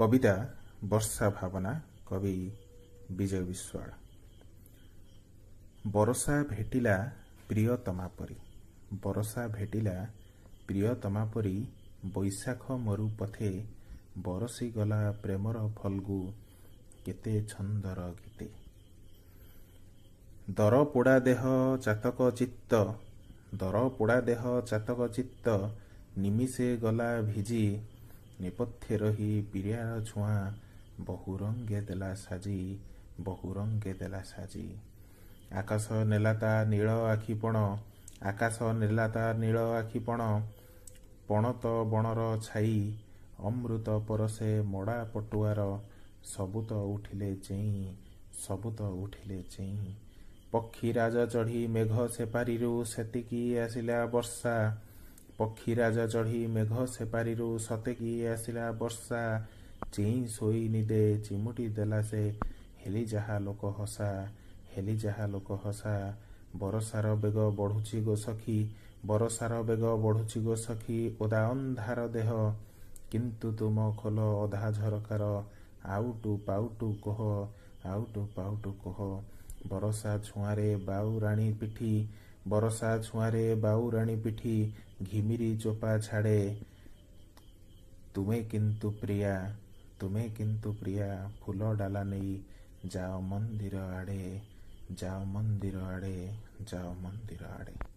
कविता वर्षा भावना कवि विजय विश्वाल। बरसा भेटिला प्रियतमा परी, बरसा भेटिला प्रियतमा परी, बैशाख मरु पथे बरसी गला प्रेमर फल्गु केते छंदर गीते। दर पोड़ा देह चातक चित्त, दर पोड़ा देह चातक चित्त, निमिषे गला भिजी, नेपथ्ये रही पिरियार छुआ, बहुरंगे देला साजी, बहुरंगे देला साजी। आकाश नेलाता नील आखिपण, आकाश नेलाता नील आखिपण, पणत बणर छाई, अमृत परसे मोड़ा पटुआर, सबुत उठिले चेई, सबुत उठिले चेई। पक्षी राजा चढ़ी मेघ सेपारीरु सेतिकी आसिला वर्षा, पक्षी राजा चढ़ी मेघ सेपारीरु सतेकी आसिला वर्षा। चेई सोई निदे चिमुटी देला से, हेली जाहा लोक हसा, हेली जाहा लोक हसा। बरसार बेग बढ़ुची गो सखी, बरसार बेग बढ़ुची गो सखी, ओदा अंधार देह, किंतु तुम खोल अधा झरकार, आउटु पाउटु कह, आउटु पाउटु कह। बरसा छुआरे बाऊ राणी पिठी, बरसा छुआरे बाऊ राणी पिठी, घिमिरी चोपा छाड़े, तुमे किंतु प्रिया, तुमे किंतु प्रिया। फूल डाला नहीं जाओ मंदिर आड़े, जाओ मंदिर आड़े, जाओ मंदिर आड़े।